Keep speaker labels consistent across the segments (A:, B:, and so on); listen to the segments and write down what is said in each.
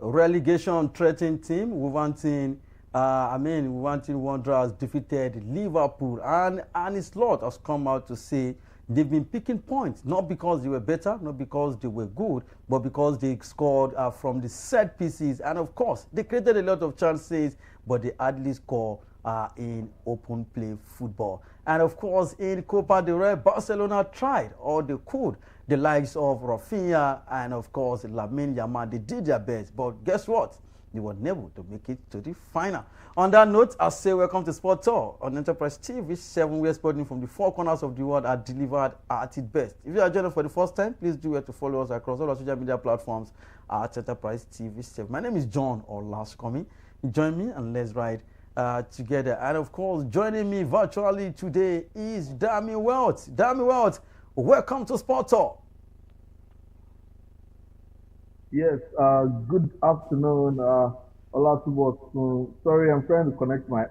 A: relegation threatening team, Wolverhampton Wanderers defeated Liverpool, and Arne has come out to say they've been picking points, not because they were better, not because they were good, but because they scored from the set pieces. And of course, they created a lot of chances, but they hardly score in open play football. And of course, in Copa del Rey, Barcelona tried all they could. The likes of Rafinha and of course Laments, they did their best, but guess what? They were never to make it to the final. On that note, I say welcome to Sport Tour on Enterprise TV 7, where sporting from the four corners of the world are delivered at its best. If you are joining for the first time, please do it to follow us across all our social media platforms at Enterprise TV 7. My name is John Olaskomi. Join me and let's ride together. And of course, joining me virtually today is Dami Welt. Dami Welt, welcome to Sport Tour.
B: Yes, good afternoon, Sorry, I'm trying to connect my...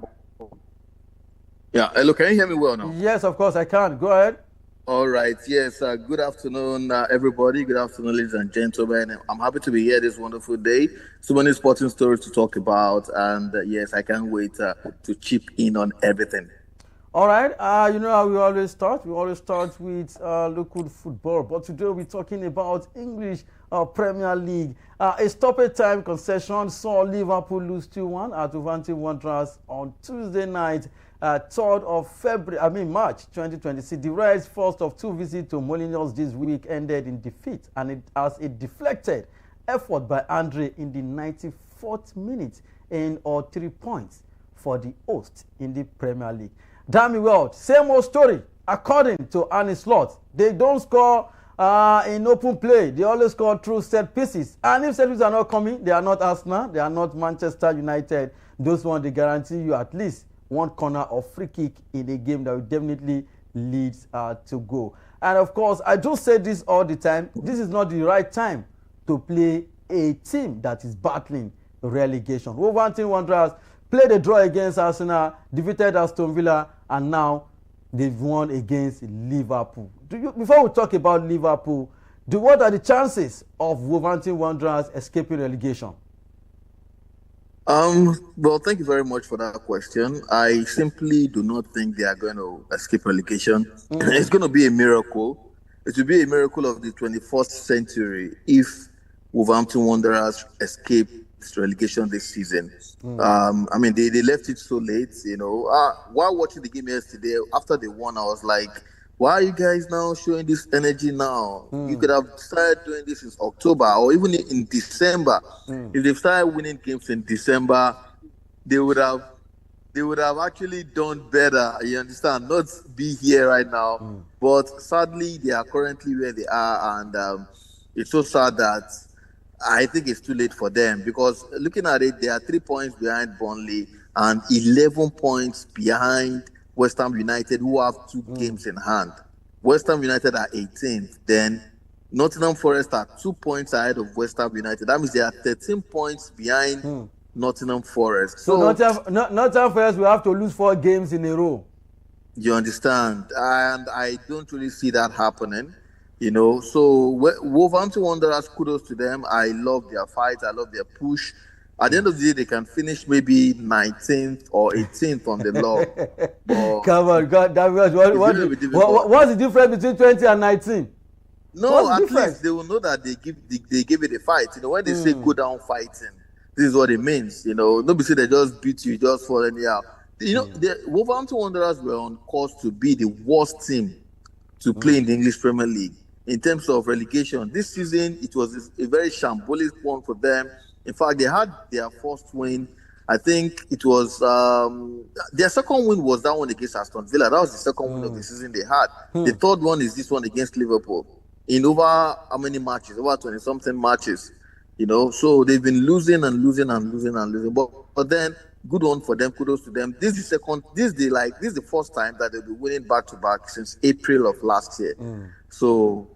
C: Yeah, hello, can you hear me well now?
A: Yes, of course I can. Go ahead.
C: All right, yes, good afternoon, everybody. Good afternoon, ladies and gentlemen. I'm happy to be here this wonderful day. So many sporting stories to talk about, and yes, I can't wait to chip in on everything.
A: All right, you know how we always start? We always start with local football, but today we're talking about English Premier League. A stoppage time concession saw Liverpool lose 2-1 at Wolverhampton Wanderers on Tuesday night, 3rd of March 2026. The Reds' first of two visits to Molineux this week ended in defeat, and as a deflected effort by Andre in the 94th minute in 3 points for the host in the Premier League. Dami Welt, same old story. According to Arne Slot, they don't score in open play. They always score through set pieces. And if set pieces are not coming, they are not Arsenal, they are not Manchester United. Those ones, they guarantee you at least one corner or free kick in a game that will definitely lead to go. And of course, I do say this all the time. This is not the right time to play a team that is battling relegation. Wolverhampton Wanderers played a draw against Arsenal, defeated Aston Villa, and now they've won against Liverpool. Before we talk about Liverpool, what are the chances of Wolverhampton Wanderers escaping relegation?
C: Well, thank you very much for that question. I simply do not think they are going to escape relegation. It's going to be a miracle. It will be a miracle of the 21st century if Wolverhampton Wanderers escape relegation this season. They left it so late, you know. While watching the game yesterday, after they won, I was like, why are you guys now showing this energy now? You could have started doing this in October or even in December. If they started winning games in December, they would have actually done better, you understand, not be here right now. But sadly, they are currently where they are, and it's so sad that I think it's too late for them, because looking at it, they are 3 points behind Burnley and 11 points behind West Ham United, who have 2 games in hand. West Ham United are 18th. Then Nottingham Forest are 2 points ahead of West Ham United. That means they are 13 points behind Nottingham Forest.
A: So Nottingham Forest will have to lose 4 games in a row.
C: You understand? And I don't really see that happening. You know, so Wolverhampton Wanderers, kudos to them. I love their fight. I love their push. At the end of the day, they can finish maybe 19th or 18th on the log.
A: Come on, God, what's the difference between 20 and 19?
C: No, at least they will know that they give it a fight. You know, when they say go down fighting, this is what it means. You know, nobody say they just beat you, just fall anyhow. You know, the Wolverhampton Wanderers were on course to be the worst team to play in the English Premier League. In terms of relegation, this season, it was a very shambolic one for them. In fact, they had their first win. I think it was their second win was that one against Aston Villa. That was the second win of the season they had. The third one is this one against Liverpool. In over how many matches? Over 20-something matches. You know, so they've been losing and losing and losing and losing. But then, good one for them. Kudos to them. This is the first time that they'll be winning back-to-back since April of last year. So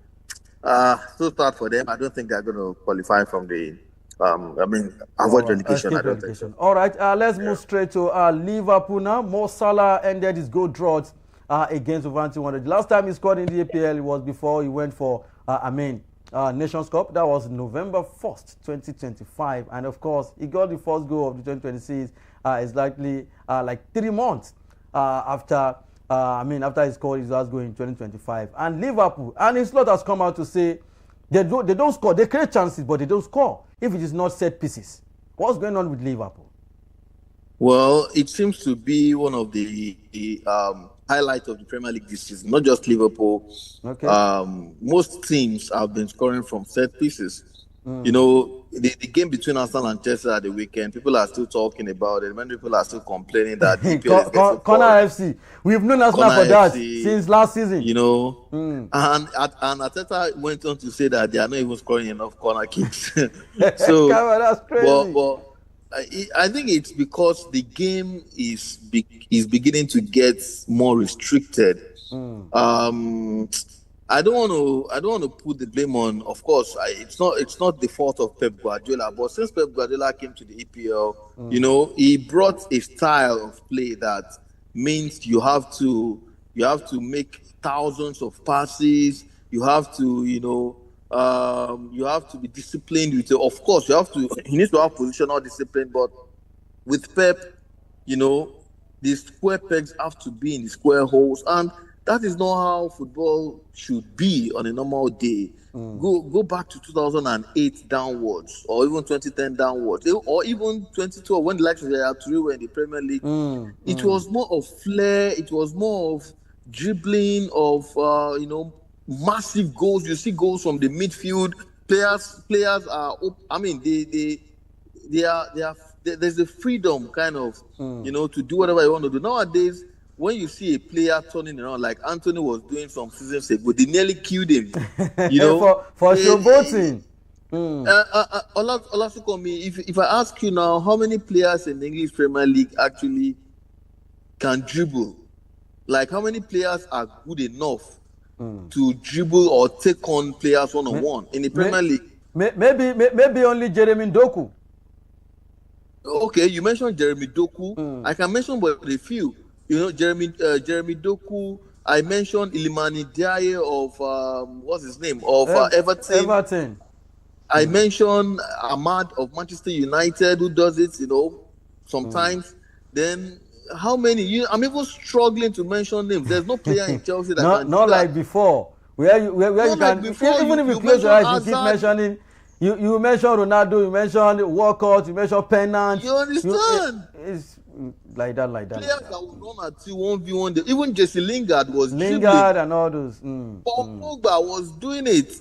C: start for them. I don't think they're going to qualify from the avoid relegation. I don't think so.
A: All right, let's move straight to Liverpool now. Mo Salah ended his goal drought against Wolverhampton Wanderers. Last time he scored in the APL was before he went for Nations Cup. That was November 1st, 2025. And of course, he got the first goal of the 2026. It's likely like 3 months after after he scored his last goal in 2025. And Liverpool, and his lot has come out to say they don't score. They create chances, but they don't score if it is not set pieces. What's going on with Liverpool?
C: Well, it seems to be one of the highlights of the Premier League this season. Not just Liverpool.
A: Okay.
C: Most teams have been scoring from set pieces. You know, the game between Arsenal and Chelsea at the weekend, people are still talking about it. Many people are still complaining that
A: Corner FC. We've known Arsenal for that since last season.
C: You know, and Arteta went on to say that they are not even scoring enough corner kicks. So,
A: that's crazy.
C: But I think it's because the game is beginning to get more restricted. I don't want to put the blame on. Of course, it's not the fault of Pep Guardiola. But since Pep Guardiola came to the EPL, you know, he brought a style of play that means you have to make thousands of passes. You have to, you have to be disciplined with it. Of course, you need to have positional discipline. But with Pep, you know, the square pegs have to be in the square holes, and that is not how football should be on a normal day. Go back to 2008 downwards, or even 2010 downwards, or even 2012 when the likes of Yaya Toure were in the Premier League. It was more of flair. It was more of dribbling, of massive goals. You see goals from the midfield. Players are. I mean, they are. There's the freedom, kind of, to do whatever you want to do. Nowadays, when you see a player turning around like Anthony was doing some seasons ago, they nearly killed him. You know,
A: for showboating.
C: Olasukomi, if I ask you now, how many players in the English Premier League actually can dribble? Like, how many players are good enough to dribble or take on players one-on-one in the Premier League?
A: Maybe only Jeremy Doku.
C: Okay, you mentioned Jeremy Doku. I can mention but a few. You know, Jeremy Doku. I mentioned Ilimani Diaye of what's his name of Everton. I mentioned Ahmad of Manchester United, who does it, sometimes. Then how many? I'm even struggling to mention names. There's no player in Chelsea that can
A: not
C: do
A: like
C: that.
A: Where you can
C: like before,
A: even if you close your eyes, you keep mentioning. You mention Ronaldo, you mention Walcott, you mention Pennant.
C: You understand?
A: It's like that.
C: Players that will run at you 1v1. Even Jesse Lingard was dribbling.
A: And all those.
C: Paul Pogba was doing it.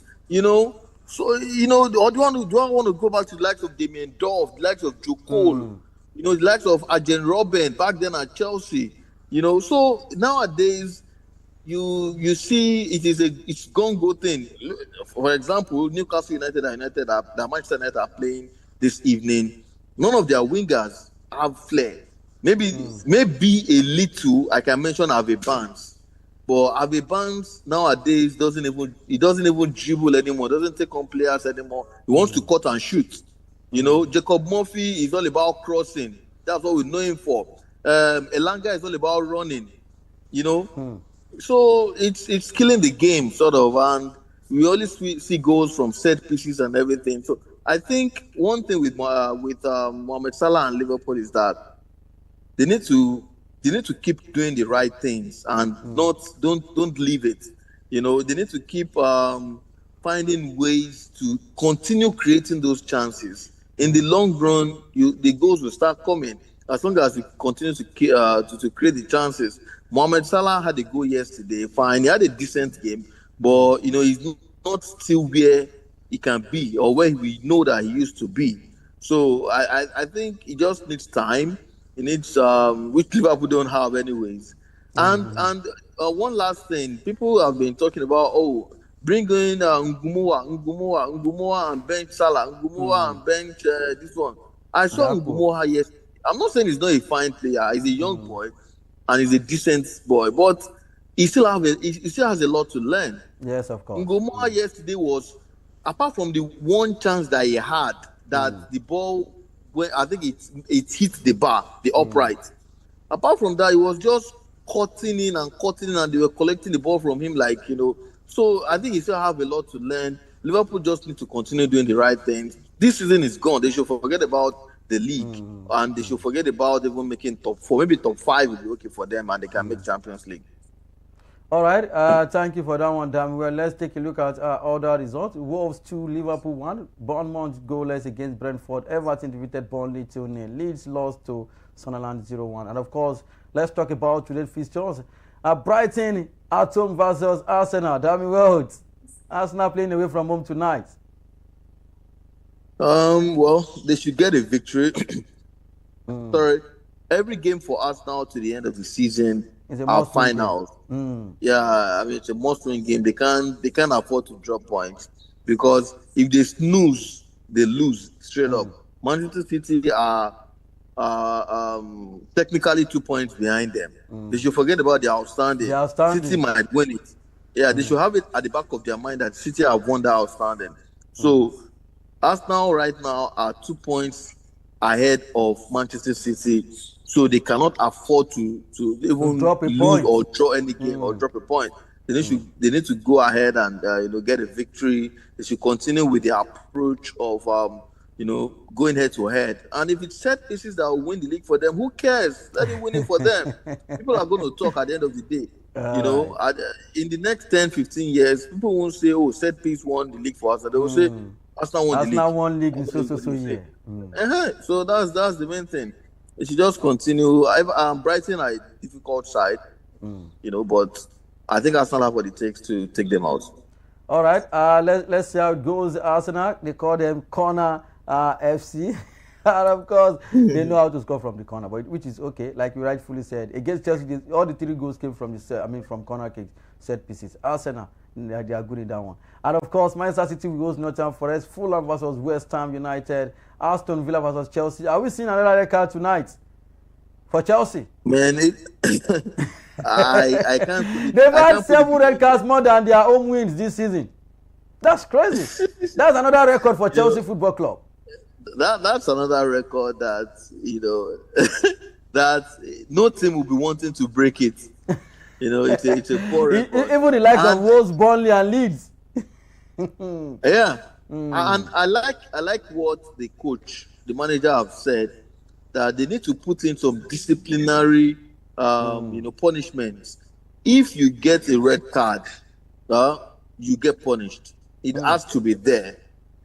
C: So do I want to go back to the likes of Damien Duff, the likes of Joe Cole, the likes of Arjen Robben back then at Chelsea. So nowadays you see it's gone-go thing. For example, Newcastle United that Manchester United are playing this evening. None of their wingers have flair. Maybe a little. I can mention Harvey Barnes, but Harvey Barnes nowadays doesn't even dribble anymore. Doesn't take on players anymore. He wants to cut and shoot. Jacob Murphy is all about crossing. That's what we know him for. Elanga is all about running. So it's killing the game, sort of, and we always see goals from set pieces and everything. So I think one thing with Mohamed Salah and Liverpool is that they need to keep doing the right things and don't leave it. They need to keep finding ways to continue creating those chances. In the long run, the goals will start coming as long as we continue to create the chances. Mohamed Salah had a goal yesterday. Fine, he had a decent game, but he's not still where he can be or where we know that he used to be. So I think he just needs time. He needs which Liverpool don't have anyways. And one last thing, people have been talking about bring in Ngumoa and bench Salah, Ngumoa and bench this one. I saw Ngumoa yesterday. I'm not saying he's not a fine player. He's a young boy. And he's a decent boy, but he still has a lot to learn.
A: Yes, of course.
C: Ngumoa yesterday was, apart from the one chance that he had, that the ball, I think it hit the bar, the upright. Apart from that, he was just cutting in, and they were collecting the ball from him, So I think he still have a lot to learn. Liverpool just need to continue doing the right things. This season is gone. They should forget about the league, and they should forget about even making top 4. Maybe top 5 will be okay for them, and they can make Champions League.
A: All right, thank you for that one, Dan. Well, let's take a look at other results. Wolves 2, Liverpool 1. Bournemouth goalless against Brentford. Everton defeated Burnley 2-0. Leeds lost to Sunderland 0-1. And of course, let's talk about today's fixtures. Brighton at home versus Arsenal. Damn well, Arsenal playing away from home tonight.
C: Well, they should get a victory. Sorry, every game for Arsenal to the end of the season are finals. Yeah, I mean it's a must-win game. They can't afford to drop points, because if they snooze, they lose straight up. Manchester City are technically 2 points behind them. They should forget about the outstanding. City might win it. Yeah, they should have it at the back of their mind that City have won the outstanding. So Arsenal right now are 2 points ahead of Manchester City. So they cannot afford to even
A: drop a
C: lose
A: point
C: or draw any game or drop a point. They need to go ahead and get a victory. They should continue with the approach of going head to head. And if it's set pieces that will win the league for them, who cares? Let it win it for them. People are going to talk at the end of the day. In the next 10, 15 years, people won't say, "Oh, set piece won the league for us." They will say, "Arsenal won the league."
A: Arsenal won league in so year.
C: So that's the main thing. They should just continue. Brighton are a difficult side, but I think Arsenal have what it takes to take them out.
A: All right, let's see how it goes. Arsenal, they call them corner FC. And of course, they know how to score from the corner, but which is okay. Like you rightfully said, against Chelsea, all the 3 goals came from from corner kicks, set pieces. Arsenal, they are good in that one. And of course, Manchester City will host Nottingham Forest. Fulham versus West Ham United. Aston Villa versus Chelsea. Are we seeing another red card tonight for Chelsea?
C: Man, I can't.
A: They've had 7 red cards more than their home wins this season. That's crazy. That's another record for Chelsea Football Club.
C: That's another record that that no team will be wanting to break it. It's a poor record.
A: Even the likes of Wolves, Burnley, and Leeds.
C: Yeah. And I like what the coach, the manager have said, that they need to put in some disciplinary punishments. If you get a red card, you get punished. It has to be there.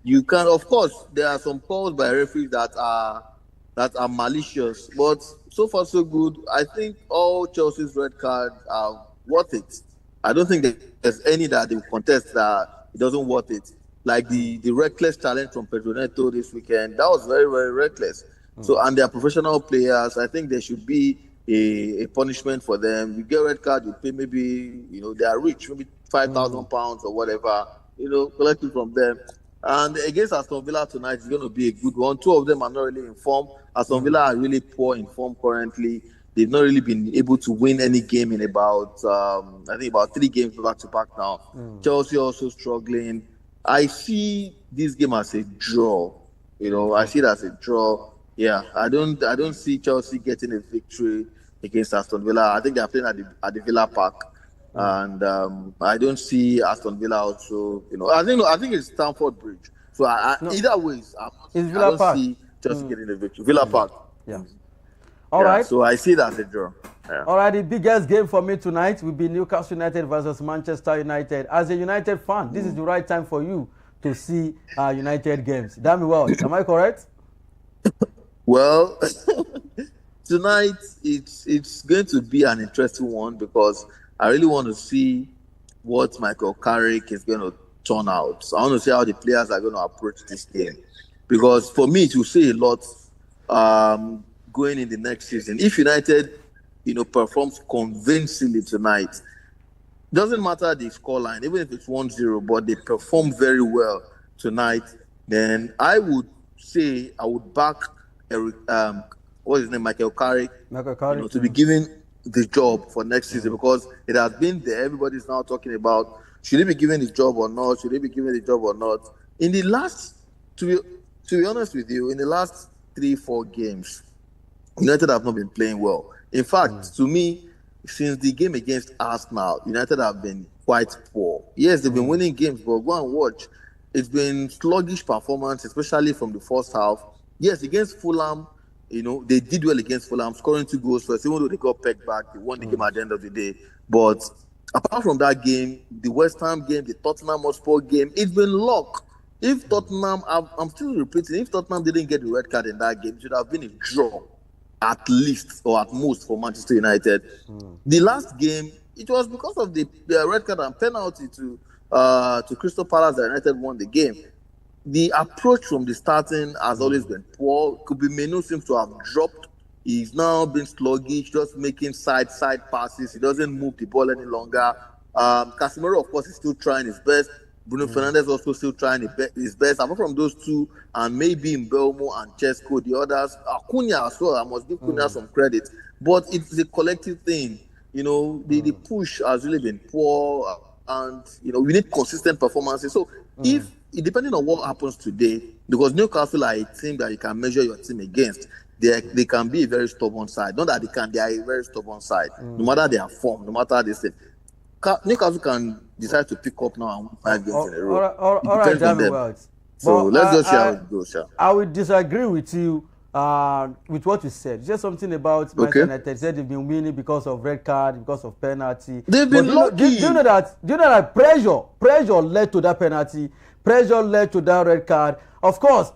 C: You can, of course, there are some calls by referees that are malicious, but so far so good. I think all Chelsea's red cards are worth it. I don't think there's any that they will contest that it doesn't worth it. Like the reckless challenge from Pedro Neto this weekend, that was very, very reckless. So, and they are professional players. I think there should be a punishment for them. You get a red card, you pay maybe, they are rich, maybe £5,000 or whatever, collect it from them. And against Aston Villa tonight is going to be a good one. 2 of them are not really informed. Aston Villa are really poor in form currently. They've not really been able to win any game in about 3 games back to back now. Chelsea also struggling. I see this game as a draw. I see it as a draw. Yeah, I don't see Chelsea getting a victory against Aston Villa. I think they are playing at the Villa Park. And I don't see Aston Villa also. I think it's Stamford Bridge. So either ways, I don't see Chelsea getting a victory. Villa Park.
A: Yeah. All right.
C: So I see that as a draw. Yeah.
A: All right. The biggest game for me tonight will be Newcastle United versus Manchester United. As a United fan, this is the right time for you to see United games. Damn well. Am I correct?
C: Well, tonight it's going to be an interesting one, because I really want to see what Michael Carrick is going to turn out. So I want to see how the players are going to approach this game. Because for me, it will say a lot going in the next season. If United, performs convincingly tonight, doesn't matter the scoreline, even if it's 1-0, but they perform very well tonight, then I would say I would back Michael Carrick, to be given the job for next season, because it has been there. Everybody's now talking about, should he be given the job or not? Should he be given the job or not? In the last, to be honest with you, in the last 3-4 games, United have not been playing well. In fact, to me, since the game against Arsenal, United have been quite poor. Yes, they've been winning games, but go and watch. It's been sluggish performance, especially from the first half. Yes, against Fulham, they did well against Fulham, scoring 2 goals first, even though they got pegged back, they won the game at the end of the day. But apart from that game, the West Ham game, the Tottenham Hotspur game, it's been luck. If Tottenham, I'm still repeating, if Tottenham didn't get the red card in that game, it should have been a draw, at least or at most for Manchester United. The last game, it was because of the red card and penalty to Crystal Palace that United won the game. The approach from the starting has always been poor. Kobe Menu seems to have dropped. He's now been sluggish, just making side passes. He doesn't move the ball any longer. Casemiro, of course, is still trying his best. Bruno Fernandes also still trying his best. Apart from those two, and maybe Mbeumo and Chesko, the others, Acuna as well. I must give Cunha some credit. But it's a collective thing. The push has really been poor, and we need consistent performances. So if depending on what happens today, because Newcastle are a team that you can measure your team against, they can be a very stubborn side. Not that they are a very stubborn side. No matter their form, no matter this thing. Newcastle can decide to pick up now and win 5 games in a row.
A: All right, Jamie.
C: So let's just see how it goes. Yeah.
A: I would disagree with you with what you said. You said something about Manchester United. Said they've been winning because of red card, because of penalty.
C: They've been lucky.
A: Do you know that pressure led to that penalty? Pressure led to that red card. Of course,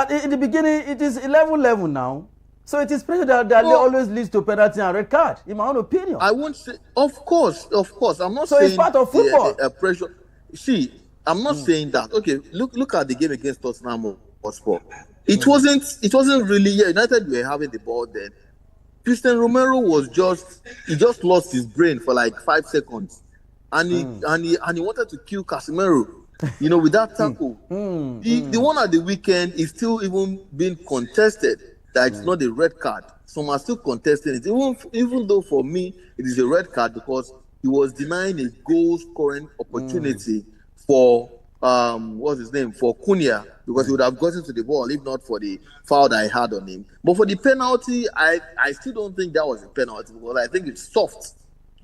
A: in the beginning, it is 11-11 now. So it is pressure that always leads to penalty and red card, in my own opinion.
C: I won't say, of course. I'm not
A: saying. So it's part of football.
C: Pressure. See, I'm not saying that. Okay, look at the game against Tottenham Hotspur. It wasn't really. Yeah, United were having the ball then. Christian Romero he just lost his brain for like 5 seconds, and he wanted to kill Casemiro. With that tackle. The one at the weekend is still even being contested. That it's not a red card. Some are still contesting it. Even though for me it is a red card because he was denying a goal scoring opportunity for for Cunha, because he would have gotten to the ball if not for the foul that I had on him. But for the penalty, I still don't think that was a penalty because I think it's soft.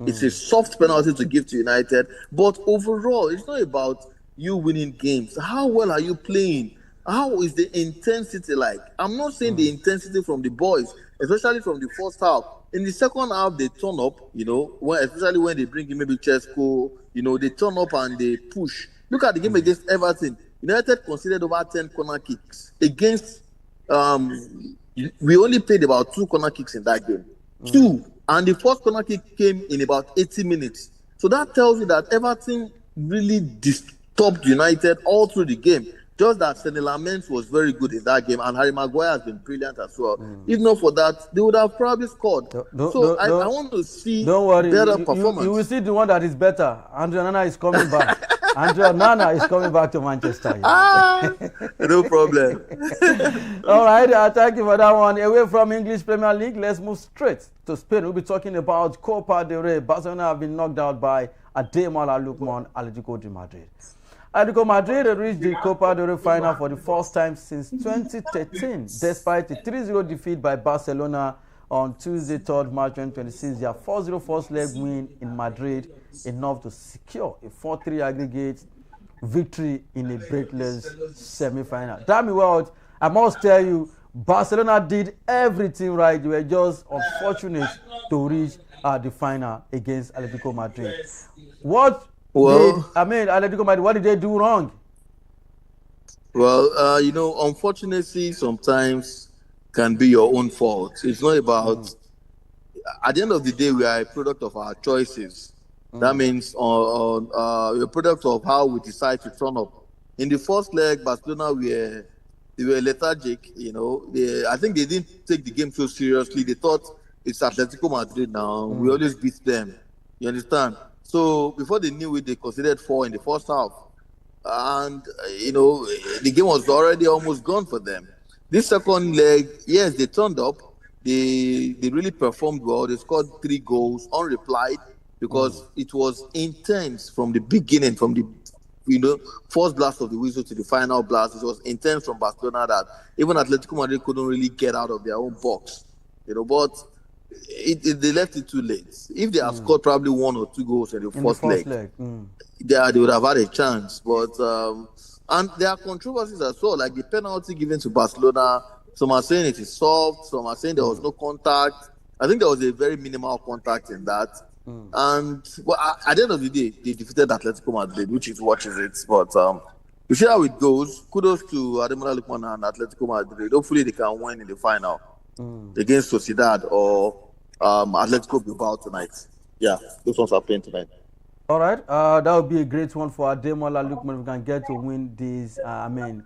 C: It's a soft penalty to give to United. But overall, it's not about you winning games. How well are you playing? How is the intensity like? I'm not saying the intensity from the boys, especially from the first half. In the second half, they turn up, especially when they bring in maybe Chesko, they turn up and they push. Look at the game against Everton. United conceded over 10 corner kicks. Against, we only played about 2 corner kicks in that game. 2. And the first corner kick came in about 80 minutes. So that tells you that Everton really disturbed United all through the game. Just that Laments was very good in that game, and Harry Maguire has been brilliant as well. If not for that, they would have probably scored. I want to see better performance.
A: You will see the one that is better. Andrea Nana is coming back. Andrea Nana is coming back to Manchester.
C: No problem.
A: All right, thank you for that one. Away from English Premier League, let's move straight to Spain. We'll be talking about Copa del Rey. Barcelona have been knocked out by Ademola Lookman, Atletico de Madrid. Atletico Madrid reached the Copa del Rey final for the first time since 2013, despite a 3-0 defeat by Barcelona on Tuesday, 3rd March 2026. Their 4-0 first leg win in Madrid, enough to secure a 4-3 aggregate victory in a breakless semi-final. Damn well, I must tell you, Barcelona did everything right. They were just unfortunate to reach the final against Atletico Madrid. Atletico Madrid, what did they do wrong?
C: Well, unfortunately sometimes can be your own fault. It's not about, at the end of the day, we are a product of our choices. That means we're a product of how we decide to turn up. In the first leg, Barcelona they were lethargic. I think they didn't take the game so seriously. They thought it's Atletico Madrid now. We always beat them. You understand? So before they knew it, they conceded 4 in the first half. And, the game was already almost gone for them. This second leg, yes, they turned up. They really performed well. They scored 3 goals unreplied because it was intense from the beginning, from the first blast of the whistle to the final blast. It was intense from Barcelona that even Atletico Madrid couldn't really get out of their own box. But they left it too late. If they have scored probably 1 or 2 goals in the first leg, they would have had a chance. But and there are controversies as well, like the penalty given to Barcelona. Some are saying it is soft. Some are saying there was no contact. I think there was a very minimal contact in that. And at the end of the day, they defeated Atletico Madrid, which is what is it. But we see how it goes. Kudos to Ademola Lookman and Atletico Madrid. Hopefully, they can win in the final against Sociedad or Atletico Bilbao tonight. Yeah, those ones are playing tonight.
A: All right, that would be a great one for Ademola Lookman if we can get to win this,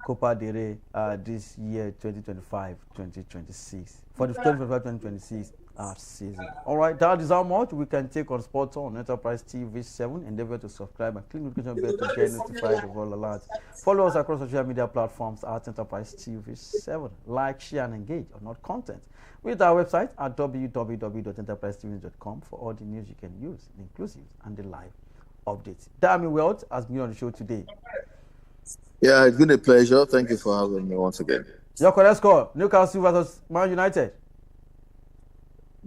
A: Copa del Rey this year, 2025-2026, for the 2025-2026 season. All right, that is how much we can take on Sports on Enterprise TV 7. Endeavor to subscribe and click notification bell to get notified of all alerts. Follow us across social media platforms at Enterprise TV 7. Like, share, and engage on our content. Visit our website at www.enterprisetv.com for all the news you can use, the inclusive and the live updates. Dami Wealth has been on the show today.
C: Yeah, it's been a pleasure. Thank you for having me once again.
A: Your correct score: Newcastle versus Man United.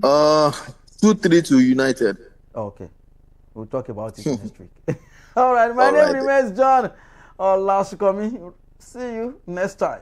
C: 2-3 to United.
A: Okay, we'll talk about it next week. All right, my name remains John Lasukomi. See you next time.